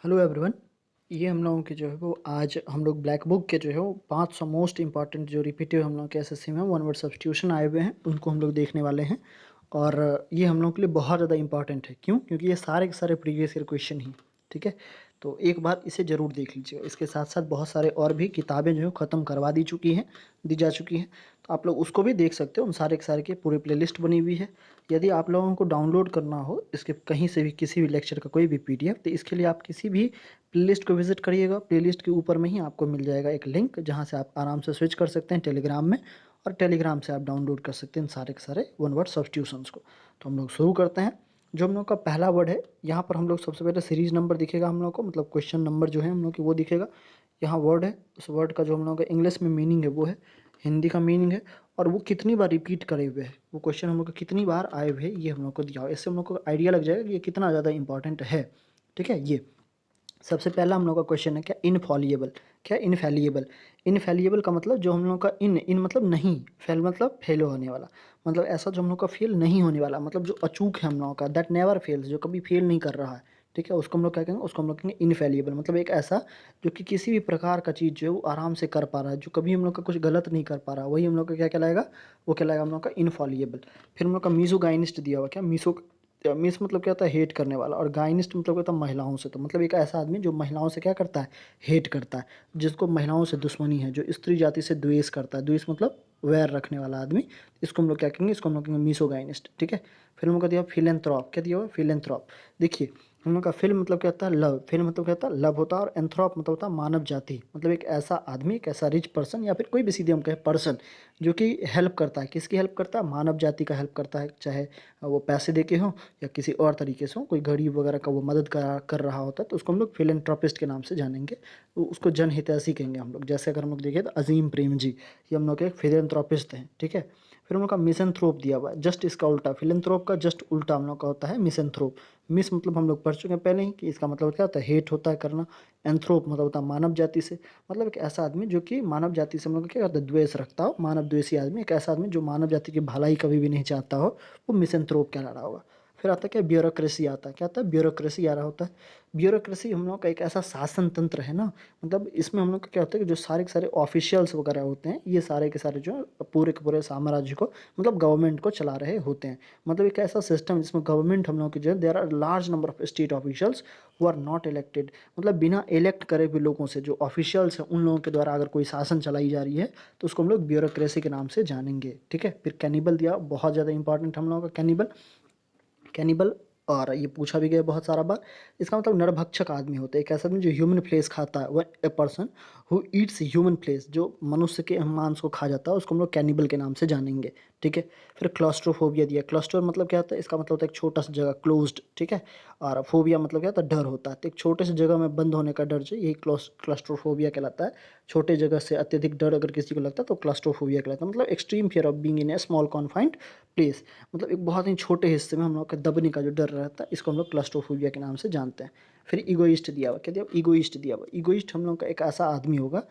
Hello everyone. ये हम लोगों के जो है वो आज हम लोग ब्लैक बुक के जो है वो 500 मोस्ट इंपॉर्टेंट जो रिपीटिव हम लोग के एसएससी में वन वर्ड सब्स्टिट्यूशन आए हुए हैं उनको हम लोग देखने वाले हैं। और ये हम लोग के लिए बहुत ज़्यादा इंपॉर्टेंट है। क्यों? क्योंकि ये सारे के सारे प्रीवियस ईयर क्वेश्चन ही। ठीक है, तो एक बार इसे ज़रूर देख लीजिएगा। इसके साथ साथ बहुत सारे और भी किताबें जो है ख़त्म करवा दी जा चुकी हैं, तो आप लोग उसको भी देख सकते हो। उन सारे के सारे की पूरी प्लेलिस्ट बनी हुई है। यदि आप लोगों को डाउनलोड करना हो इसके कहीं से भी किसी भी लेक्चर का कोई भी पीडीएफ, तो इसके लिए आप किसी भी प्लेलिस्ट को विजिट करिएगा। प्लेलिस्ट के ऊपर में ही आपको मिल जाएगा एक लिंक, जहाँ से आप आराम से स्विच कर सकते हैं टेलीग्राम में, और टेलीग्राम से आप डाउनलोड कर सकते हैं सारे के सारे वन वर्ड सब्स्टिट्यूशंस को। तो हम लोग शुरू करते हैं। जो हम लोग का पहला वर्ड है, यहाँ पर हम लोग सबसे पहले सीरीज नंबर दिखेगा हम लोग को, मतलब क्वेश्चन नंबर जो है हम लोग की वो दिखेगा। यहाँ वर्ड है, उस वर्ड का जो हम लोग का इंग्लिश में मीनिंग है वो है, हिंदी का मीनिंग है, और वो कितनी बार रिपीट करे हुए है, वो क्वेश्चन हम लोग को कितनी बार आए हुए हैं ये हम लोग को दिया हुआ है। इससे हम लोग को आइडिया लग जाएगा कि ये कितना ज़्यादा इंपॉर्टेंट है। ठीक है, ये सबसे पहला हम लोग का क्वेश्चन है क्या? इनफॉलिएबल। क्या? इनफैलिएबल। इनफैलिएबल का मतलब जो हम लोग का इन मतलब नहीं, फेल मतलब फेल होने वाला, मतलब ऐसा जो हम लोग का फेल नहीं होने वाला, मतलब जो अचूक है हम लोगों का, दैट नेवर फेल्स, जो कभी फेल नहीं कर रहा है। ठीक है, उसको हम लोग क्या कहेंगे? उसको हम लोग कहेंगे इनफैलिएबल। मतलब एक ऐसा जो कि किसी भी प्रकार का चीज़ जो है वो आराम से कर पा रहा है, जो कभी हम लोग का कुछ गलत नहीं कर पा रहा, वही हम लोग का क्या कहलाएगा? वो कहलाएगा हम लोग का इनफॉलिएबल। फिर हम लोग का मीसोगाइनिस्ट दिया हुआ। क्या? मिस मतलब क्या होता है? हेट करने वाला। और गाइनिस्ट मतलब क्या होता है? महिलाओं से। तो मतलब एक ऐसा आदमी जो महिलाओं से क्या करता है? हेट करता है, जिसको महिलाओं से दुश्मनी है, जो स्त्री जाति से द्वेष करता है। द्वेष मतलब वैर रखने वाला आदमी। इसको हम लोग क्या कहेंगे? इसको हम लोग कहेंगे मिसोगाइनिस्ट। ठीक है, फिर हम लोग का दिया फिलेंथ्रोप। क्या दिया हुआ? फिलेंथ्रोप। देखिए, हम लोग का फिल्म मतलब क्या होता है? लव। फिल्म मतलब क्या होता है? लव होता है। और एंथ्रोप मतलब होता है मानव जाति, मतलब एक ऐसा आदमी, एक ऐसा रिच पर्सन, या फिर कोई भी सीधे हम कहें पर्सन, जो कि हेल्प करता है। किसकी हेल्प करता है? मानव जाति का हेल्प करता है, चाहे वो पैसे दे के हो या किसी और तरीके से हो, कोई गरीब वगैरह का वो मदद कर रहा होता है, तो उसको हम लोग फिलेंथ्रोपिस्ट के नाम से जानेंगे। तो उसको जनहितैषी कहेंगे हम लोग। जैसे अगर हम लोग देखें तो अजीम प्रेम जी, ये हम लोग के एक फिलेंथ्रोपिस्ट हैं। ठीक है, फिर हम लोग का मिसेंथ्रोप दिया हुआ है, जस्ट इसका उल्टा। फिलेंथ्रोप का जस्ट उल्टा हम लोग का होता है मिसेंथ्रोप। मिस मतलब हम लोग पढ़ चुके हैं पहले ही कि इसका मतलब क्या होता है? हेट होता है, करना। एंथ्रोप मतलब होता है मानव जाति से, मतलब एक ऐसा आदमी जो कि मानव जाति से हम लोग क्या करता है? द्वेष रखता हो, मानव द्वेषी आदमी। एक ऐसा आदमी जो मानव जाति की भलाई कभी भी नहीं चाहता हो, वो मिसेंथ्रोप कहला रहा होगा। फिर आता है क्या? ब्यूरोक्रेसी आता है। क्या आता है? ब्यूरोक्रेसी आ रहा होता है। ब्यूरोक्रेसी हम लोग का एक ऐसा शासन तंत्र है ना, मतलब इसमें हम लोग का क्या होता है कि जो सारे के सारे ऑफिशियल्स वगैरह होते हैं, ये सारे के सारे जो पूरे के पूरे साम्राज्य को, मतलब गवर्नमेंट को चला रहे होते हैं। मतलब एक ऐसा सिस्टम जिसमें गवर्नमेंट हम लोग की जो है, there are large number of state officials who are not elected, मतलब बिना इलेक्ट करे हुए लोगों से, जो ऑफिशियल्स हैं उन लोगों के द्वारा अगर कोई शासन चलाई जा रही है, तो उसको हम लोग ब्यूरोक्रेसी के नाम से जानेंगे। ठीक है, फिर कैनिबल दिया, बहुत ज़्यादा इंपॉर्टेंट हम लोगों का कैनिबल। कैनिबल, और ये पूछा भी गया बहुत सारा बार। इसका मतलब नरभक्षक आदमी होता है, एक ऐसा आदमी जो ह्यूमन फ्लेश खाता है। One a person who eats human flesh, जो मनुष्य के मांस को खा जाता है, उसको हम लोग कैनिबल के नाम से जानेंगे। ठीक है, फिर क्लॉस्ट्रोफोबिया दिया। क्लस्टर मतलब क्या होता है? इसका मतलब होता है एक छोटा सा जगह, क्लोज्ड। ठीक है, और फोबिया मतलब क्या होता है? डर होता है। तो एक छोटे से जगह में बंद होने का डर जो यही क्लस्ट्रोफोबिया कहलाता है। छोटे जगह से अत्यधिक डर अगर किसी को लगता है तो क्लस्ट्रोफोबिया कहलाता है। मतलब extreme fear of being in A small confined place, मतलब एक बहुत ही छोटे हिस्से में हम लोग का दबने का जो डर रहता है, इसको हम लोग क्लस्ट्रोफोबिया के नाम से जानते हैं। फिर ईगोइस्ट दिया हुआ। क्या दिया? ईगोइस्ट दिया हुआ। ईगोइस्ट हम लोग का एक ऐसा आदमी होगा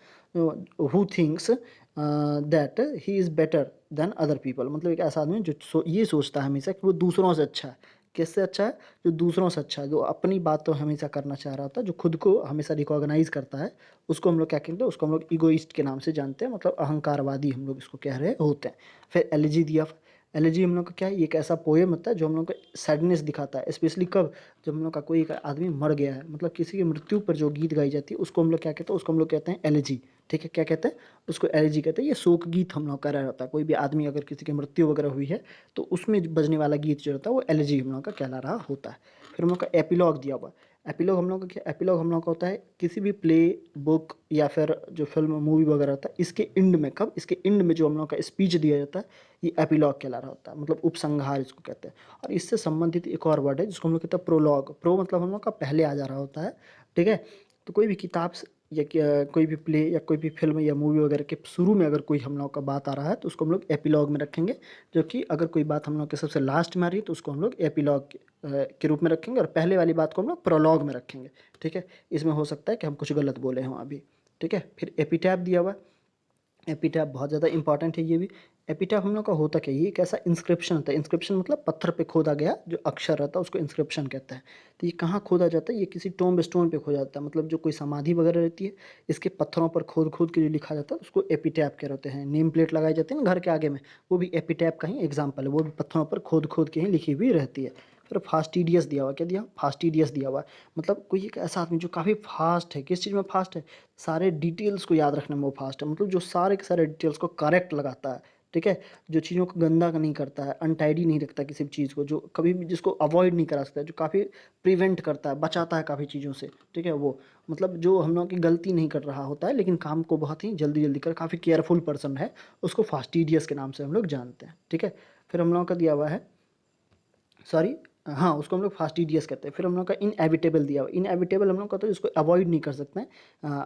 who thinks that he is better than other people, मतलब एक ऐसा आदमी जो ये सोचता है हमेशा कि वो दूसरों से अच्छा है। किससे अच्छा है? जो दूसरों से अच्छा है, जो अपनी बात तो हमेशा करना चाह रहा होता है, जो खुद को हमेशा रिकॉग्नाइज करता है, उसको हम लोग क्या कहते हैं? उसको हम लोग ईगोइस्ट के नाम से जानते हैं, मतलब अहंकारवादी हम लोग इसको कह रहे होते हैं। फिर एलिजी दिया। एलिजी हम लोग का क्या है? ये एक ऐसा पोएम होता है जो हम लोग को सैडनेस दिखाता है, स्पेशली कब? जब हम लोग का कोई एक आदमी मर गया है, मतलब किसी की मृत्यु पर जो गीत गाई जाती है, उसको हम लोग क्या कहते हैं? उसको हम लोग कहते हैं एलिजी। ठीक है, क्या कहते हैं? उसको एलिजी कहते हैं। ये शोक गीत हम लोग का रहा होता है। कोई भी आदमी अगर किसी की मृत्यु वगैरह हुई है, तो उसमें बजने वाला गीत जो होता है वो एलिजी हम लोग का कहला रहा होता है। फिर हम लोग का एपिलॉग दिया हुआ है। एपिलॉग हम लोग का क्या? एपिलॉग हम लोग का होता है किसी भी प्ले, बुक, या फिर जो फिल्म मूवी वगैरह होता है, इसके एंड में, कब? इसके एंड में जो हम लोग का स्पीच दिया जाता है, ये एपिलॉग कहला रहा होता है, मतलब उपसंहार इसको कहते हैं। और इससे संबंधित एक और वर्ड है जिसको हम लोग कहते हैं प्रोलॉग। प्रो मतलब हम लोग का पहले आ जा रहा होता है। ठीक है, तो कोई भी किताब या कोई भी प्ले या कोई भी फिल्म या मूवी वगैरह के शुरू में अगर कोई हम लोग का बात आ रहा है, तो उसको हम लोग एपिलॉग में रखेंगे। जबकि अगर कोई बात हम लोग के सबसे लास्ट में आ रही है, तो उसको हम लोग एपिलॉग के रूप में रखेंगे, और पहले वाली बात को हम लोग प्रोलॉग में रखेंगे। ठीक है, इसमें हो सकता है कि हम कुछ गलत बोले हों अभी। ठीक है, फिर एपिटैप दिया हुआ है। एपिटैफ बहुत ज़्यादा इंपॉर्टेंट है ये भी। एपिटैफ हम लोग का होता क्या है, ये एक ऐसा इंस्क्रिप्शन होता है। इंस्क्रिप्शन मतलब पत्थर पे खोदा गया जो अक्षर रहता है उसको इंस्क्रिप्शन कहते हैं। तो ये कहाँ खोदा जाता है, ये किसी टॉम्ब स्टोन पे खोदा जाता है, मतलब जो कोई समाधि वगैरह रहती है इसके पत्थरों पर खोद खोद के जो लिखा जाता है उसको एपिटैफ कह होते हैं। नेम प्लेट लगाई जाती है ना घर के आगे में, वो भी एपिटैफ का ही एग्जाम्पल है, वो भी पत्थरों पर खोद खोद के ही लिखी हुई रहती है। फिर फास्टिडियस दिया हुआ, क्या दिया, फास्टिडियस दिया हुआ है। मतलब कोई एक ऐसा आदमी जो काफ़ी फास्ट है, किस चीज़ में फास्ट है, सारे डिटेल्स को याद रखने में वो फास्ट है, मतलब जो सारे के सारे डिटेल्स को करेक्ट लगाता है, ठीक है। जो चीज़ों को गंदा नहीं करता है, अनटाइडी नहीं रखता किसी भी चीज़ को, जो कभी भी जिसको अवॉइड नहीं करा सकता है, जो काफ़ी प्रिवेंट करता है, बचाता है काफ़ी चीज़ों से, ठीक है। वो मतलब जो हम लोग की गलती नहीं कर रहा होता है लेकिन काम को बहुत ही जल्दी जल्दी कर काफ़ी केयरफुल पर्सन है, उसको फास्टिडियस के नाम से हम लोग जानते हैं, ठीक है। फिर हम लोगों का दिया हुआ है, सॉरी, हाँ, उसको हम लोग फास्टिडियस कहते हैं। फिर हम लोग का इनएविटेबल दिया हुआ, इनएविटेबल हम लोग का तो इसको अवॉइड नहीं कर सकते हैं,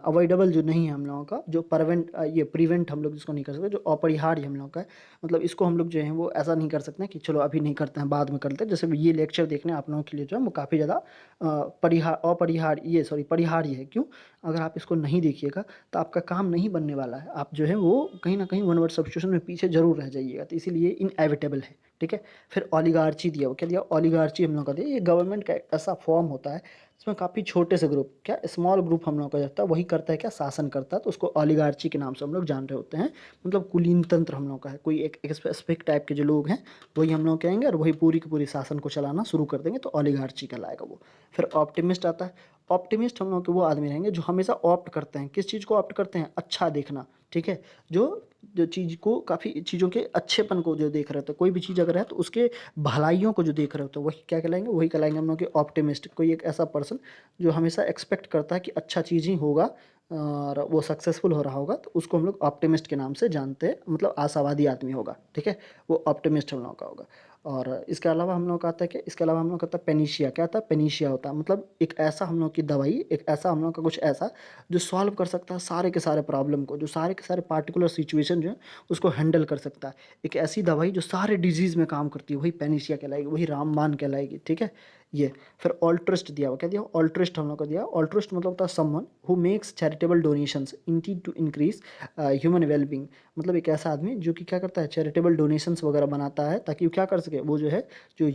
अवॉइडेबल जो नहीं है हम लोगों का, जो ये प्रिवेंट हम लोग जिसको नहीं कर सकते, जो अपरिहार्य हम लोग का है, मतलब इसको हम लोग जो है वो ऐसा नहीं कर सकते हैं कि चलो अभी नहीं करते हैं बाद में करते हैं। जैसे ये लेक्चर देखने आप लोगों के लिए जो है वो काफ़ी ज़्यादा परिहार्य है। क्यों? अगर आप इसको नहीं देखिएगा तो आपका काम नहीं बनने वाला है, आप जो है वो कहीं ना कहीं वन वर्ड सब्स्टिट्यूशन में पीछे जरूर रह जाइएगा, तो इसीलिए इनएविटेबल है, ठीक है। फिर ओलिगार्ची दिया हुआ, क्या दिया, ओलिगार्ची हम लोग का दिया, ये गवर्नमेंट का एक ऐसा फॉर्म होता है इसमें काफ़ी छोटे से ग्रुप, क्या स्मॉल ग्रुप हम लोग का जाता है, वही करता है क्या, शासन करता है, तो उसको ओलिगार्ची के नाम से हम लोग जान रहे होते हैं। मतलब कुलीन तंत्र हम लोग का है, कोई एक स्पेसिफिक टाइप के जो लोग हैं वही हम लोग कहेंगे और वही पूरी की पूरी शासन को चलाना शुरू कर देंगे, तो ओलिगार्ची कहलाएगा वो। फिर ऑप्टिमिस्ट आता है। ऑप्टिमिस्ट हम लोग के वो आदमी रहेंगे जो हमेशा ऑप्ट करते हैं, किस चीज़ को ऑप्ट करते हैं, अच्छा देखना, ठीक है। जो जो चीज़ को काफ़ी चीज़ों के अच्छेपन को जो देख रहे होते हैं, कोई भी चीज़ अगर है तो उसके भलाइयों को जो देख रहे होते हैं वही क्या कहलाएंगे, वही कहलाएंगे हम लोग के ऑप्टिमिस्ट। कोई एक ऐसा पर्सन जो हमेशा एक्सपेक्ट करता है कि अच्छा चीज़ ही होगा और वो सक्सेसफुल हो रहा होगा, तो उसको हम लोग ऑप्टिमिस्ट के नाम से जानते हैं, मतलब आशावादी आदमी होगा, ठीक है, वो ऑप्टिमिस्ट हम लोग का होगा। और इसके अलावा हम लोग का आता है कि इसके अलावा हम लोग का आता है पेनिशिया, क्या आता है, पेनिशिया होता है मतलब एक ऐसा हम लोग की दवाई, एक ऐसा हम लोग का कुछ ऐसा जो सॉल्व कर सकता है सारे के सारे प्रॉब्लम को, जो सारे के सारे पार्टिकुलर सिचुएशन जो है उसको हैंडल कर सकता है। एक ऐसी दवाई जो सारे डिजीज़ में काम करती है, वही पेनिशिया कहलाएगी, वही रामबाण कहलाएगी, ठीक है। ये फिर ऑल्ट्रिस्ट दिया हुआ, क्या दिया, ऑल्ट्रिस्ट हम लोग को दिया। ऑल्ट्रिस्ट मतलब होता है someone who makes charitable donations intended to increase human wellbeing. मतलब एक ऐसा आदमी जो कि क्या करता है, चैरिटेबल डोनेशंस वगैरह बनाता है ताकि वो क्या कर सके, वो जो है जो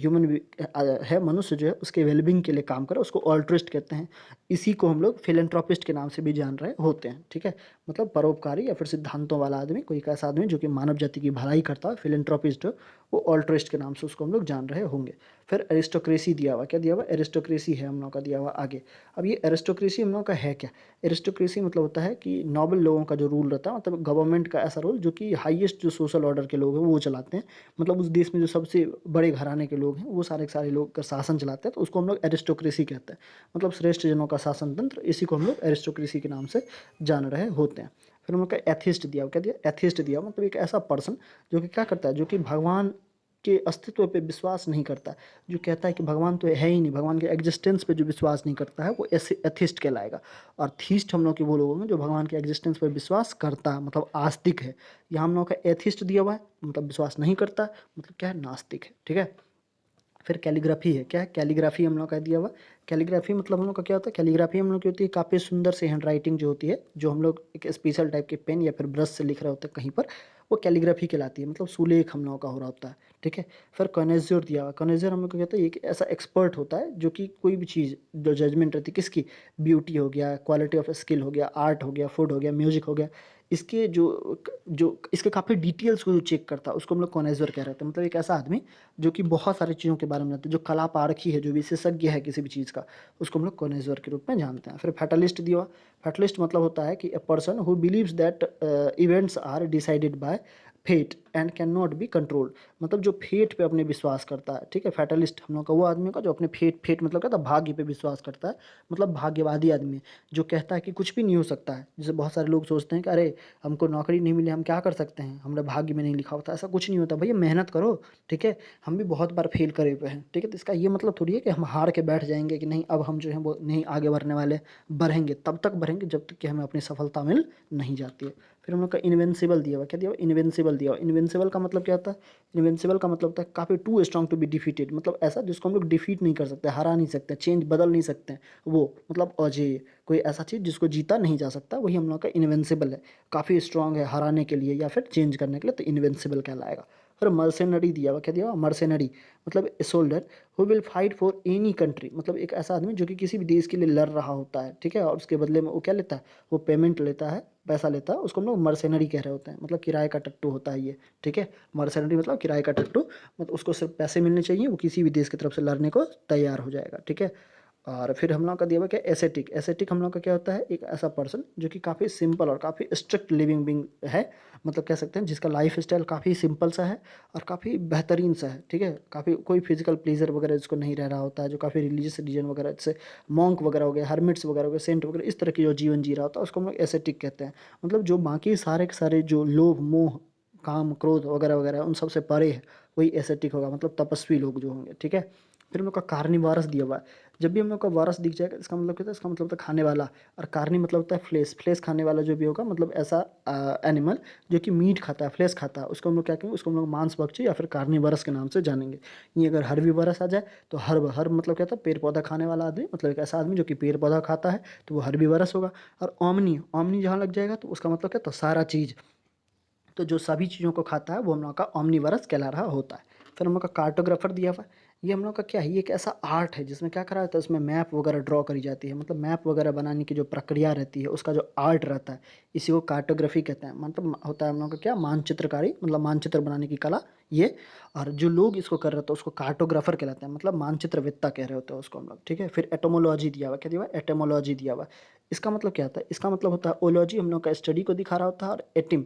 है मनुष्य जो है उसके वेलबींग के लिए काम करे, उसको ऑल्ट्रिस्ट कहते हैं। इसी को हम लोग फिलेंथ्रोपिस्ट के नाम से भी जान रहे होते हैं, ठीक है। मतलब परोपकारी या फिर सिद्धांतों वाला आदमी, कोई एक ऐसा आदमी जो कि मानव जाति की भलाई करता है, फिलेंथ्रोपिस्ट, वो ऑल्ट्रिस्ट के नाम से उसको हम लोग जान रहे होंगे। फिर एरिस्टोक्रेसी दिया हुआ, क्या दिया हुआ, एरिस्टोक्रेसी है हम लोग का दिया हुआ आगे। अब ये एरिस्टोक्रेसी हम लोग का है क्या, एरिस्टोक्रेसी मतलब होता है कि नॉबल लोगों का जो रूल रहता है, मतलब गवर्नमेंट का ऐसा रूल जो कि हाईएस्ट जो सोशल ऑर्डर के लोग हैं वो चलाते हैं, मतलब उस देश में जो सबसे बड़े घराने के लोग हैं वो सारे के सारे लोग का शासन चलाते हैं, तो उसको हम लोग एरिस्टोक्रेसी कहते हैं। मतलब श्रेष्ठ जनों का शासन तंत्र, इसी को हम लोग एरिस्टोक्रेसी के नाम से जान रहे होते हैं। फिर हम लोग का एथिस्ट दिया, क्या दिया, एथिस्ट दिया, मतलब एक ऐसा पर्सन जो कि क्या करता है, जो कि भगवान के अस्तित्व पे विश्वास नहीं करता, जो कहता है कि भगवान तो है ही नहीं, भगवान के एग्जिस्टेंस पे जो विश्वास नहीं करता है वो ऐसे एथिस्ट कहलाएगा। और थीस्ट हम लोग के वो लोग हैं जो भगवान के एग्जिस्टेंस पर विश्वास करता है, मतलब आस्तिक है। यहाँ हम लोग का एथिस्ट दिया हुआ है, मतलब विश्वास नहीं करता, मतलब क्या है, नास्तिक है, ठीक है। फिर कैलीग्राफी है, क्या है, कैलीग्राफी हम लोग का दिया हुआ। कैलीग्राफी मतलब हम लोग का क्या होता है, कैलीग्राफी हम लोग की होती है काफ़ी सुंदर से हैंड राइटिंग जो होती है, जो हम लोग एक स्पेशल टाइप के पेन या फिर ब्रश से लिख रहे होते हैं कहीं पर, वो कैलीग्राफी कहलाती है, मतलब सुलेख हम लोगों का हो रहा होता है, ठीक है। फिर कॉनेज्योर दिया हुआ, कॉनेज्योर हम लोग को कहते हैं एक ऐसा एक्सपर्ट होता है जो कि कोई भी चीज़ जो जजमेंट रहती है किसकी, ब्यूटी हो गया, क्वालिटी ऑफ स्किल हो गया, आर्ट हो गया, फूड हो गया, म्यूजिक हो गया, इसके जो इसके काफ़ी डिटेल्स को जो चेक करता है उसको हम लोग कॉनेज्योर कह रहे थे। मतलब एक ऐसा आदमी जो कि बहुत सारी चीज़ों के बारे में जानते हैं, जो कला पारखी है, जो विशेषज्ञ है किसी भी चीज़ का, उसको हम लोग कॉनेज्योर के रूप में जानते हैं। फिर फैटलिस्ट दिया, फैटलिस्ट मतलब होता है कि a person who believes that events are decided by fate and can not be controlled. मतलब जो फेट पे अपने विश्वास करता है, ठीक है। फैटलिस्ट हम लोग का वो आदमी का जो अपने फेट मतलब क्या था, भाग्य पे विश्वास करता है, मतलब भाग्यवादी आदमी है, जो कहता है कि कुछ भी नहीं हो सकता है। जैसे बहुत सारे लोग सोचते हैं कि अरे हमको नौकरी नहीं मिली, हम क्या कर सकते हैं, हमारे भाग्य में नहीं लिखा होता, ऐसा कुछ नहीं होता भैया, मेहनत करो, ठीक है। हम भी बहुत बार फेल करे हुए हैं, ठीक है। तो इसका ये मतलब थोड़ी है कि हम हार के बैठ जाएंगे कि नहीं अब हम जो है वो नहीं आगे बढ़ने वाले, बढ़ेंगे, तब तक बढ़ेंगे जब तक कि हमें अपनी सफलता मिल नहीं जाती है। फिर हम लोग का इन्वेंसिबल दिया हुआ, क्या दिया हुआ, इन्वेंसिबल दिया हुआ। इन्वेंसिबल इनविंसिबल का मतलब क्या होता है? इनविंसिबल का मतलब होता है काफ़ी too strong to be defeated, मतलब ऐसा जिसको हम लोग डिफीट नहीं कर सकते, हरा नहीं सकते, चेंज बदल नहीं सकते हैं, वो मतलब अजेय, कोई ऐसा चीज़ जिसको जीता नहीं जा सकता, वही हम लोग का इनविंसिबल है। काफ़ी स्ट्रांग है हराने के लिए या फिर चेंज करने के लिए, तो इनविंसिबल कहलाएगा। फिर मर्सेनरी दिया हुआ, क्या दिया हुआ? मर्सेनरी मतलब a soldier who will fight for any country, मतलब एक ऐसा आदमी जो कि किसी भी देश के लिए लड़ रहा होता है, ठीक है, और उसके बदले में वो क्या लेता है? वो पेमेंट लेता है, पैसा लेता है, उसको हम लोग मर्सेनरी कह रहे होते हैं, मतलब किराए का टट्टू होता है ये, ठीक है। मर्सेनरी मतलब किराए का टट्टू, मतलब उसको सिर्फ पैसे मिलने चाहिए, वो किसी भी देश की तरफ से लड़ने को तैयार हो जाएगा, ठीक है। और फिर हम लोग का दिया हुआ क्या? एसेटिक। एसेटिक हम लोग का क्या होता है? एक ऐसा पर्सन जो कि काफ़ी सिंपल और काफ़ी स्ट्रिक्ट लिविंग बीइंग है, मतलब कह सकते हैं जिसका लाइफ स्टाइल काफ़ी सिंपल सा है और काफ़ी बेहतरीन सा है, ठीक है। काफ़ी कोई फिजिकल प्लेजर वगैरह जिसको नहीं रह रहा होता है, जो काफ़ी रिलीजियस रीजन वगैरह, जैसे मॉन्क वगैरह हो गए, हर्मिट्स वगैरह हो गए, सेंट वगैरह, इस तरह की जो जीवन जी रहा होता है उसको हम लोग एसेटिक कहते हैं। मतलब जो बाकी सारे के सारे जो लोभ मोह काम क्रोध वगैरह वगैरह उन सबसे परे है, वही एसेटिक होगा, मतलब तपस्वी लोग जो होंगे, ठीक है। फिर हम लोग का कार्निवारस दिया हुआ है। जब भी हम लोग का वारस दिख जाएगा, इसका मतलब क्या होता है? इसका मतलब होता है खाने वाला, और कार्नी मतलब होता है फ्लेश। फ्लेश खाने वाला जो भी होगा, मतलब ऐसा एनिमल जो कि मीट खाता है, फ्लेश खाता है, उसको हम लोग क्या कहेंगे? उसको हम लोग मांस भक्षी या फिर कार्निवरस के नाम से जानेंगे। ये अगर हर्बीवरस आ जाए तो हर मतलब क्या होता है? पेड़ पौधा खाने वाला आदमी, मतलब एक ऐसा आदमी जो कि पेड़ पौधा खाता है, तो वो हर्बीवरस होगा। और ओमनी, ओमनी जहाँ लग जाएगा तो उसका मतलब क्या? तो सारा चीज़, तो जो सभी चीज़ों को खाता है वो हम लोग का ओमनीवरस कहला रहा होता है। फिर हम लोग का कार्टोग्राफर दिया हुआ है। ये हम लोग का क्या है? ये एक ऐसा आर्ट है जिसमें क्या करा जाता है? उसमें मैप वगैरह ड्रॉ करी जाती है, मतलब मैप वगैरह बनाने की जो प्रक्रिया रहती है, उसका जो आर्ट रहता है, इसी को कार्टोग्राफी कहते हैं। मतलब होता है हम लोग का क्या? मानचित्रकारी, मतलब मानचित्र बनाने की कला ये। और जो लोग इसको कर रहे होते हैं उसको कार्टोग्राफर कहलाते हैं, मतलब मानचित्रवेत्ता कह रहे होते हैं उसको हम लोग, ठीक है। फिर एटोमोलॉजी दिया हुआ, क्या दिया हुआ? एटोमोलॉजी दिया हुआ। इसका मतलब क्या होता है? इसका मतलब होता है ओलॉजी, हम लोग का स्टडी को दिखा रहा होता है, और एटिम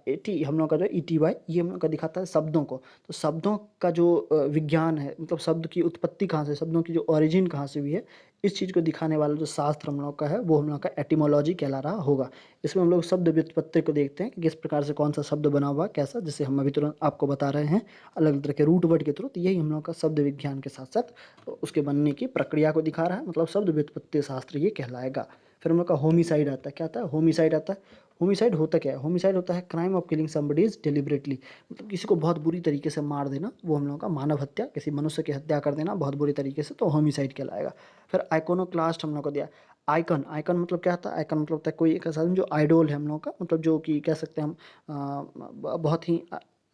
एटी हम लोग का जो ETY, ये हम लोग का दिखाता है शब्दों को। तो शब्दों का जो विज्ञान है, मतलब शब्द की उत्पत्ति कहाँ से, शब्दों की जो ओरिजिन कहाँ से हुई है, इस चीज़ को दिखाने वाला जो शास्त्र हम लोग का है, वो हम लोग का एटिमोलॉजी कहला रहा होगा। इसमें हम लोग शब्द व्युत्पत्ति को देखते हैं कि किस प्रकार से कौन सा शब्द बना हुआ है, कैसा, जैसे हम अभी तुरंत आपको बता रहे हैं अलग अलग तरह के रूट वर्ड के थ्रू। तो यही हम लोग का शब्द विज्ञान के साथ साथ उसके बनने की प्रक्रिया को दिखा रहा है, मतलब शब्द व्युत्पत्ति शास्त्र ये कहलाएगा। फिर हम लोग का होमिसाइड आता है। क्या आता है? होमिसाइड आता है। होमिसाइड होता क्या है? होमिसाइड होता है crime of killing somebody is deliberately, मतलब किसी को बहुत बुरी तरीके से मार देना, वो हम लोगों का मानव हत्या, किसी मनुष्य की हत्या कर देना बहुत बुरी तरीके से, तो होमिसाइड कहलाएगा। फिर आइकोनोक्लास्ट हम लोग को दिया। आइकन, आइकन मतलब क्या होता है? आइकन मतलब होता है कोई एक ऐसा आदमी जो आइडोल है हम लोग का, मतलब जो कि कह सकते हैं हम बहुत ही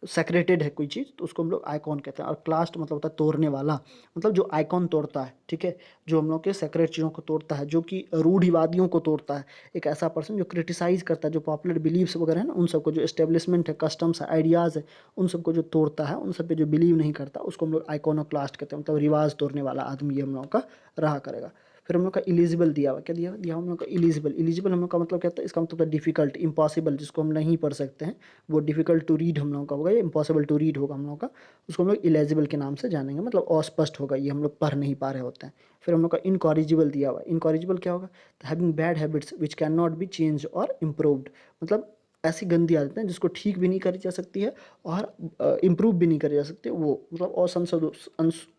सेक्रेटेड है कोई चीज़, तो उसको हम लोग आइकॉन कहते हैं। और क्लास्ट मतलब होता है तोड़ने वाला, मतलब जो आइकॉन तोड़ता है, ठीक है, जो हम लोग के सेक्रेट चीज़ों को तोड़ता है, जो कि रूढ़िवादियों को तोड़ता है। एक ऐसा पर्सन जो क्रिटिसाइज़ करता है जो पॉपुलर बिलीव्स वगैरह है ना, उन सबको, जो एस्टेब्लिशमेंट है, कस्टम्स है, आइडियाज़ है, उन सबको जो तोड़ता है, उन सब पे जो बिलीव नहीं करता, उसको हम लोग आइकोनोक्लास्ट कहते हैं, मतलब रिवाज तोड़ने वाला आदमी ये हम लोग का रहा करेगा। फिर हम लोग का इलिजिबल दिया हुआ। क्या दिया हुआ? दिया हम लोग का इलिजिबल। इलिजिबल हम लोग का मतलब क्या होता है? इसका मतलब होता है डिफिकल्ट, इम्पॉसिबल, जिसको हम नहीं पढ़ सकते हैं, वो डिफिकल्ट टू रीड हम लोगों का होगा, या इम्पॉसिबल टू रीड होगा हम लोग का, उसको हम लोग इलेजिबल के नाम से जानेंगे, मतलब अस्पष्ट होगा, ये हम लोग पढ़ नहीं पा रहे होते हैं। फिर हम लोग का इनकॉरिजिबल दिया हुआ है। इनकॉरिजिबल क्या होगा? Having bad habits which can not B change और इम्प्रूव्ड, मतलब ऐसी गंदी आदतें जिसको ठीक भी नहीं करी जा सकती है और इम्प्रूव भी नहीं करी जा सकती, वो मतलब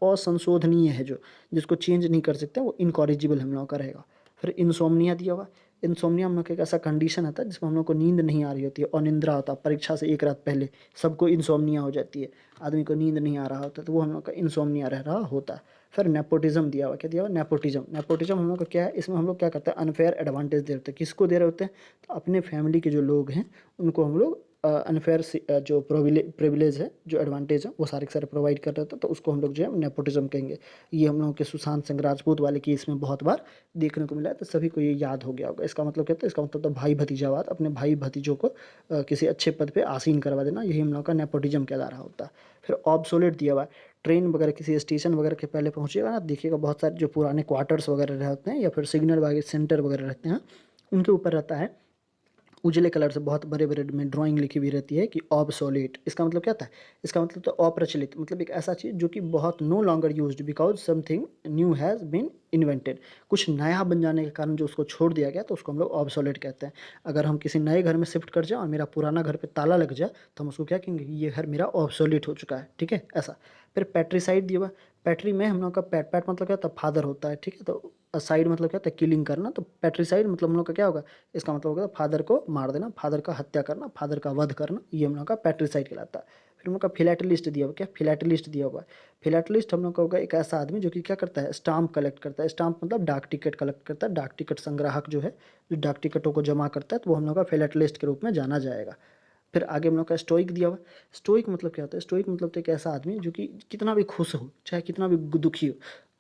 असंशोधनीय है, जो जिसको चेंज नहीं कर सकते, वो इनकॉरिजिबल हम लोग का रहेगा। फिर इंसोम्निया दिया हुआ। इंसोम्निया हम लोग का एक ऐसा कंडीशन आता है जिसमें हम लोग को नींद नहीं आ रही होती है, और निंद्रा होता है, परीक्षा से एक रात पहले सबको इंसोम्निया हो जाती है, आदमी को नींद नहीं आ रहा होता, तो वो हम लोग का इंसोम्निया रह रहा होता है। फिर नेपोटिज्म दिया हुआ। क्या दिया हुआ? नेपोटिज्म। नेपोटिज्म हम लोग का क्या है? इसमें हम लोग क्या करते हैं? अनफेयर एडवांटेज दे होते हैं। किसको दे रहे होते हैं? तो अपने फैमिली के जो लोग हैं उनको हम लोग अनफेयर जो प्रिविलेज है, जो एडवांटेज है, वो सारे के सारे प्रोवाइड कर रहे थे, तो उसको हम लोग जो है नेपोटिज्म कहेंगे। ये हम लोगों के सुशांत सिंह राजपूत वाले केस में बहुत बार देखने को मिला है, तो सभी को ये याद हो गया होगा। इसका मतलब क्या होता है? इसका मतलब तो भाई भतीजावाद, अपने भाई भतीजों को किसी अच्छे पद पे आसीन करवा देना, यही हम लोग का नेपोटिज्म कहला रहा होता है। फिर ऑब्सोलेट दिया हुआ है। ट्रेन वगैरह किसी स्टेशन वगैरह के पहले पहुंचिएगा ना, देखिएगा बहुत सारे जो पुराने क्वार्टर्स वगैरह रहते हैं, या फिर सिग्नल वगैरह सेंटर वगैरह रहते हैं, उनके ऊपर रहता है उजले कलर से बहुत बड़े बड़े में ड्राइंग लिखी हुई रहती है कि ऑब्सोलेट। इसका मतलब क्या होता है? इसका मतलब तो अप्रचलित, मतलब एक ऐसा चीज़ जो कि बहुत no longer used because something new has been invented, कुछ नया बन जाने के कारण जो उसको छोड़ दिया गया, तो उसको हम लोग ऑब्सोलेट कहते हैं। अगर हम किसी नए घर में शिफ्ट कर जाए और मेरा पुराना घर पे ताला लग जाए, तो हम उसको क्या कहेंगे? ये घर मेरा ऑब्सोलेट हो चुका है, ठीक है, ऐसा। फिर पेट्रीसाइड दिया हुआ। पैट्री में हम लोग का पैट पैट मतलब क्या होता है, फादर होता है, ठीक है। तो साइड मतलब क्या होता है, किलिंग करना। तो पैट्रीसाइड मतलब हम लोग का क्या होगा, इसका मतलब होगा फादर को मार देना, फादर का हत्या करना, फादर का वध करना, ये हम लोग का पैट्रीसाइड कहलाता है। फिर हम लोग का फिलैटलिस्ट दिया हुआ, क्या फिलैटलिस्ट दिया हुआ है। फिलैटलिस्ट हम लोग का होगा एक ऐसा आदमी जो कि क्या करता है, स्टाम्प कलेक्ट करता है। स्टाम्प मतलब डाक टिकट कलेक्ट करता है, डाक टिकट संग्राहक जो है, जो डाक टिकटों को जमा करता है, तो वो हम लोग का फिलैटलिस्ट के रूप में जाना जाएगा। फिर आगे हम लोग का स्टोइक दिया हुआ है। स्टोइक मतलब क्या होता है, स्टोइक मतलब तो एक ऐसा आदमी जो कि कितना भी खुश हो, चाहे कितना भी दुखी हो,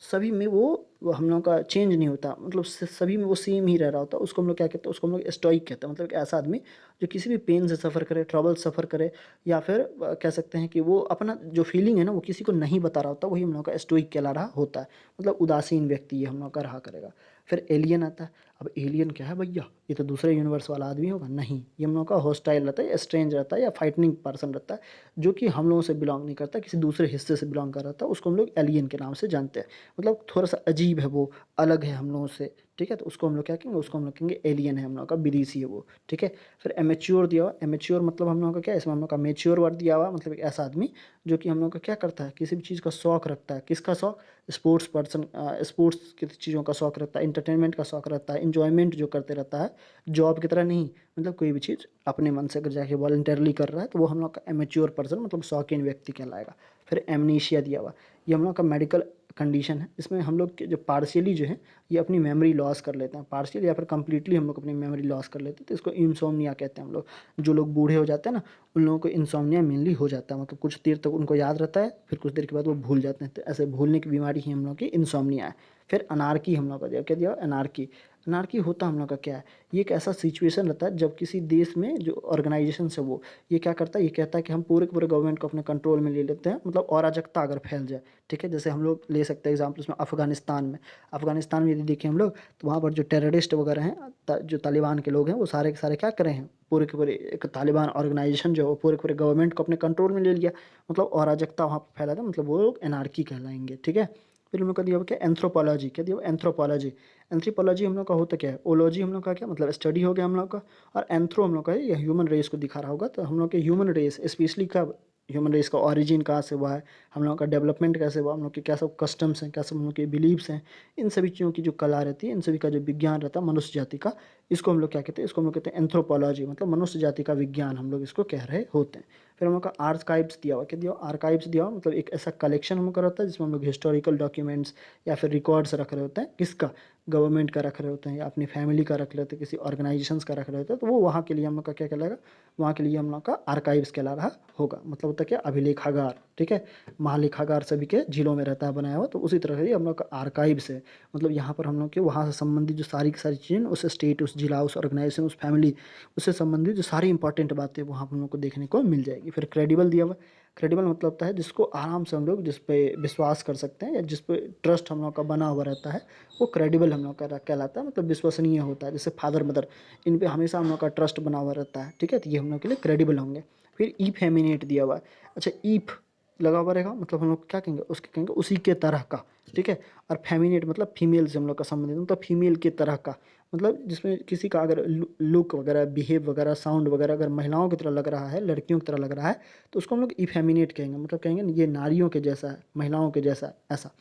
सभी में वो हम लोग का चेंज नहीं होता, मतलब सभी में वो सेम ही रह रहा होता है। उसको हम लोग क्या कहते हैं, उसको हम लोग स्टोइक कहते हैं। मतलब एक ऐसा आदमी जो किसी भी पेन से सफ़र करे, ट्रबल सफ़र करे, या फिर कह सकते हैं कि वो अपना जो फीलिंग है ना वो किसी को नहीं बता रहा होता, वही हम लोग का स्टोइक कहला रहा होता है। मतलब उदासीन व्यक्ति ये हम लोग का रहा करेगा। फिर एलियन आता है। अब एलियन क्या है भैया, ये तो दूसरे यूनिवर्स वाला आदमी होगा? नहीं, ये हम लोग का हॉस्टाइल रहता है, या स्ट्रेंज रहता है, या फाइटनिंग पर्सन रहता है, जो कि हम लोगों से बिलोंग नहीं करता, किसी दूसरे हिस्से से बिलोंग कर रहा था। उसको हम लोग एलियन के नाम से जानते हैं। मतलब थोड़ा सा अजीब है वो, अलग है हम लोगों से, ठीक है। तो उसको हम लोग क्या कहेंगे, उसको हम लोग कहेंगे एलियन है, हम लोग का विदेशी है वो, ठीक है। फिर एमेच्योर दिया हुआ। एमेच्योर मतलब हम लोग का क्या है, इसमें हम लोग का मेच्योर वर्ड दिया हुआ, मतलब एक ऐसा आदमी जो कि हम लोग का क्या करता है, किसी भी चीज़ का शौक रखता है। किसका शौक? स्पोर्ट्स पर्सन, स्पोर्ट्स की चीज़ों का शौक रहता है, इंटरटेनमेंट का शौक रहता है, इंजॉयमेंट जो करते रहता है, जॉब की तरह नहीं। मतलब कोई भी चीज़ अपने मन से अगर जाके वॉलंटरली कर रहा है, तो वो हम लोग का एमेच्योर पर्सन मतलब शौकीन व्यक्ति कहलाएगा। फिर एमनीशिया दिया हुआ। ये हम लोग का मेडिकल कंडीशन है। इसमें हम लोग के जो पार्शियली जो है, ये अपनी मेमोरी लॉस कर लेते हैं, पार्शियल या फिर कंप्लीटली हम लोग अपनी मेमोरी लॉस कर लेते हैं। तो इसको इंसोम्निया कहते हैं हम लोग। जो लोग बूढ़े हो जाते हैं ना, उन लोगों को इंसोम्निया मेनली हो जाता है। मतलब कुछ देर तक उनको याद रहता है, फिर कुछ देर के बाद वो भूल जाते हैं। तो ऐसे भूलने की बीमारी ही हम लोग की इंसोम्निया है। फिर अनार्की हम लोग का दिया, क्या दिया? अनार्की। अनार्की होता हम लोग का क्या है, ये एक ऐसा सिचुएशन रहता है जब किसी देश में जो ऑर्गेनाइजेशन है वो ये क्या करता है, ये कहता है कि हम पूरे के पूरे गवर्नमेंट को अपने कंट्रोल में ले लेते हैं। मतलब अराजकता अगर फैल जाए, ठीक है। जैसे हम लोग ले सकते हैं एग्जाम्पल इसमें अफगानिस्तान में। अफगानिस्तान में यदि देखें हम लोग, तो वहाँ पर जो टेररिस्ट वगैरह हैं, जो तालिबान के लोग हैं, वो सारे के सारे क्या कर रहे हैं, पूरे के पूरे एक तालिबान ऑर्गेनाइजेशन जो है वो पूरे के पूरे गवर्नमेंट को अपने कंट्रोल में ले लिया। मतलब अराजकता वहाँ पर फैला था, मतलब वो लोग एनार्की कहलाएंगे, ठीक है। फिर हम लोग का दिया हुआ क्या, एंथ्रोपोलॉजी। क्या दिया हुआ? एंथ्रोपोलॉजी। एंथ्रोपोलॉजी हम लोग का होता क्या है, ओलॉजी हम लोग का क्या मतलब स्टडी हो गया हम लोग का, और एंथ्रो हम लोग का है ये ह्यूमन रेस को दिखा रहा होगा। तो हम लोग के ह्यूमन रेस स्पेशली का, ह्यूमन रेस का ऑरिजिन कहाँ से हुआ है, हम लोग का डेवलपमेंट कैसे हुआ, हम लोग के क्या सब कस्टम्स हैं, क्या सब हम लोग के बिलीव्स हैं, इन सभी चीज़ों की जो कला रहती है, इन सभी का जो विज्ञान रहता है मनुष्य जाति का, इसको हम लोग क्या कहते हैं, इसको हम लोग कहते हैं एंथ्रोपोलॉजी। मतलब मनुष्य जाति का विज्ञान हम लोग इसको कह रहे होते हैं। फिर हम लोग का आर्काइव्स दिया हुआ। क्या दिया हुआ? आर्काइव्स दिया हुआ मतलब एक ऐसा कलेक्शन हम लोग का रहता है जिसमें हम लोग हिस्टोरिकल डॉक्यूमेंट्स या फिर रिकॉर्ड्स रख रहे होते हैं। किसका? गवर्नमेंट का रख रहे होते हैं, या अपनी फैमिली का रख लेते हैं, किसी ऑर्गेनाइजेशंस का रख रहे होते हैं। तो वो वहाँ के लिए हम लोग का क्या कहलाएगा, वहाँ के लिए हम लोग का आर्काइव्स कहला रहा होगा। मतलब होता है क्या, अभिलेखागार, ठीक है। महालेखागार सभी के जिलों में रहता है बनाया हुआ, तो उसी तरह से हम लोग का आर्काइव्स है। मतलब यहाँ पर हम लोग के वहाँ से संबंधित जो सारी की सारी चीज़ें, उस स्टेट, उस जिला, उस ऑर्गेनाइजेशन, उस फैमिली, उससे संबंधित जो सारी इंपॉर्टेंट बातें वहाँ पर हम लोग को देखने को मिल जाएगी। फिर क्रेडिबल दिया हुआ। क्रेडिबल मतलब होता है जिसको आराम से हम लोग जिस पे विश्वास कर सकते हैं, या जिस पे ट्रस्ट हम लोग का बना हुआ रहता है, वो क्रेडिबल हम लोग का कहलाता है। मतलब विश्वसनीय होता है। जैसे फादर मदर, इन पे हमेशा हम लोग का ट्रस्ट बना हुआ रहता है, ठीक है। तो ये हम लोग के लिए क्रेडिबल होंगे। फिर ई फेमिनेट दिया हुआ है। अच्छा, ईफ लगा हुआ रहेगा, मतलब हम लोग क्या कहेंगे, उसके कहेंगे उसी के तरह का, ठीक है। और फेमिनेट मतलब फीमेल से हम लोग का संबंधित, मतलब फीमेल के तरह का, मतलब जिसमें किसी का अगर लुक वगैरह, बिहेव वगैरह, साउंड वगैरह अगर महिलाओं की तरह लग रहा है, लड़कियों की तरह लग रहा है, तो उसको हम लोग इफेमिनेट कहेंगे। मतलब कहेंगे ये नारियों के जैसा है, महिलाओं के जैसा है, ऐसा।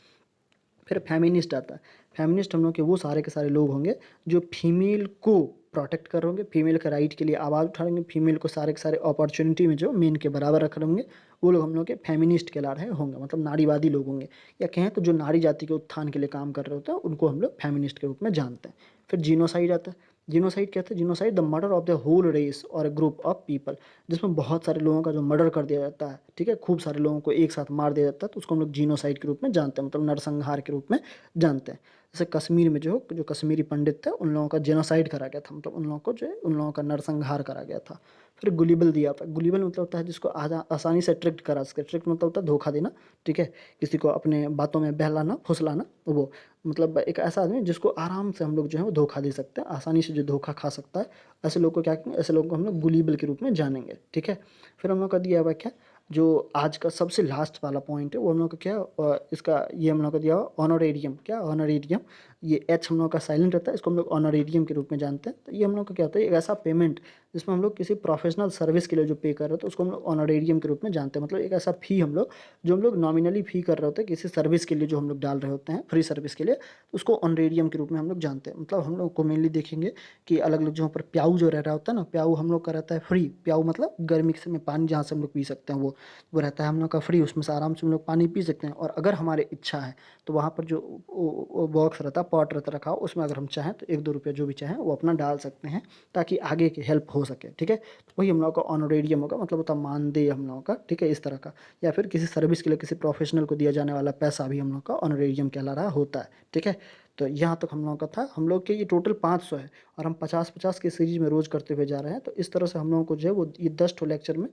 फिर फेमिनिस्ट आता है। फेमिनिस्ट हम लोग के वो सारे के सारे लोग होंगे जो फीमेल को प्रोटेक्ट कर रहे होंगे, फीमेल के राइट के लिए आवाज़ उठा रहे होंगे, फीमेल को सारे के सारे अपॉर्चुनिटी में जो मेन के बराबर रख रहे होंगे, वो लोग हम लोग के फेमिनिस्ट कहला रहे होंगे। मतलब नारीवादी लोग होंगे, या कहें तो जो नारी जाति के उत्थान के लिए काम कर रहे होते हैं, उनको हम लोग फेमिनिस्ट के रूप में जानते हैं। फिर जीनोसाइड आता है। जीनोसाइड कहते हैं, genocide the murder of the whole race और अ ग्रुप ऑफ पीपल, जिसमें बहुत सारे लोगों का जो मर्डर कर दिया जाता है, ठीक है, खूब सारे लोगों को एक साथ मार दिया जाता है, तो उसको हम लोग जीनोसाइड के रूप में जानते हैं, मतलब नरसंहार के रूप में जानते हैं। जैसे कश्मीर में जो कश्मीरी पंडित थे, उन लोगों का जेनोसाइड करा गया था, मतलब उन लोगों को जो है उन लोगों का नरसंहार करा गया था। फिर गुलिबल दिया था। गुलिबल मतलब होता है जिसको आसानी से ट्रिक्ट करा सके। ट्रिक्ट मतलब होता है धोखा देना, ठीक है, किसी को अपने बातों में बहलाना, फुसलाना। वो मतलब एक ऐसा आदमी जिसको आराम से हम लोग जो है वो धोखा दे सकते हैं, आसानी से जो धोखा खा सकता है, ऐसे लोग को क्या कहेंगे, ऐसे लोगों को हम लोग गुलिबल के रूप में जानेंगे, ठीक है। फिर हम लोग का दिया हुआ क्या, जो आज का सबसे लास्ट वाला पॉइंट है, वो हम लोग का क्या इसका ये हम लोग का दिया हुआ ऑनरेरियम। क्या ऑनरेरियम? ये एच हम लोग का साइलेंट रहता है, इसको हम लोग ऑनरेरियम के रूप में जानते हैं। तो ये हम लोग का क्या होता है, एक ऐसा पेमेंट जिसमें हम लोग किसी प्रोफेशनल सर्विस के लिए जो पे कर रहे होते हैं उसको हम लोग ऑनरेरियम के रूप में जानते हैं। मतलब एक ऐसा फ़ी हम लोग जो हम लोग नॉमिनली फ़ी कर रहे होते हैं किसी सर्विस के लिए, जो हम लोग डाल रहे होते हैं फ्री सर्विस के लिए, तो उसको ऑनरेरियम के रूप में हम लोग जानते हैं। मतलब हम लोग को मेनली देखेंगे कि अलग अलग जगहों पर प्याऊ जो रह रहा होता है ना, प्याऊ हम लोग का रहता है फ्री। प्याऊ मतलब गर्मी के समय पानी जहाँ से हम लोग पी सकते हैं, वो रहता है हम लोग का फ्री, उसमें से आराम से हम लोग पानी पी सकते हैं। और अगर हमारे इच्छा है तो वहाँ पर जो बॉक्स रहता है, पॉट रहता रखा हो, उसमें अगर हम चाहें तो 1-2 रुपये जो भी चाहें वो अपना डाल सकते हैं, ताकि आगे की हेल्प हो सके। ठीक है, तो वही हम लोग का ऑनरेरियम होगा, मतलब होता मानदेय हम लोगों का। ठीक है, इस तरह का, या फिर किसी सर्विस के लिए किसी प्रोफेशनल को दिया जाने वाला पैसा भी हम लोग का ऑनरेरियम कहला रहा होता है। ठीक है, तो यहाँ तक हम लोगों का था। हम लोग के ये टोटल 500 है और हम 50-50 की सीरीज में रोज़ करते हुए जा रहे हैं। तो इस तरह से हम लोगों को जो है वो ये 10 ठो लेक्चर में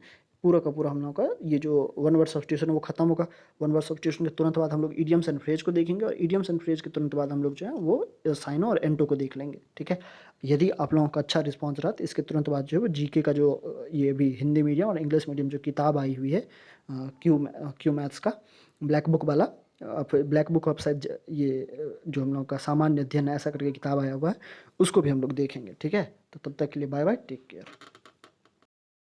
पूरा का पूरा हम लोगों का ये जो वन वर्ड सब्स्टिट्यूशन है वो खत्म होगा। वन वर्ड सब्स्टिट्यूशन के तुरंत बाद हम लोग इडियम्स एंड फ्रेज को देखेंगे, और इडियम्स एंड फ्रेज के तुरंत बाद हम लोग जो है वो साइनो और एंटो को देख लेंगे। ठीक है, यदि आप लोगों का अच्छा रिस्पॉन्स रहा तो इसके तुरंत बाद जो है वो जीके का जो ये भी हिंदी मीडियम और इंग्लिश मीडियम जो किताब आई हुई है क्यू मैथ्स का ब्लैक बुक वाला, ब्लैक बुक ऑफ शायद ये जो हम लोग का सामान्य अध्ययन है ऐसा करके किताब आया हुआ है, उसको भी हम लोग देखेंगे। ठीक है, तो तब तक के लिए बाय बाय, टेक केयर।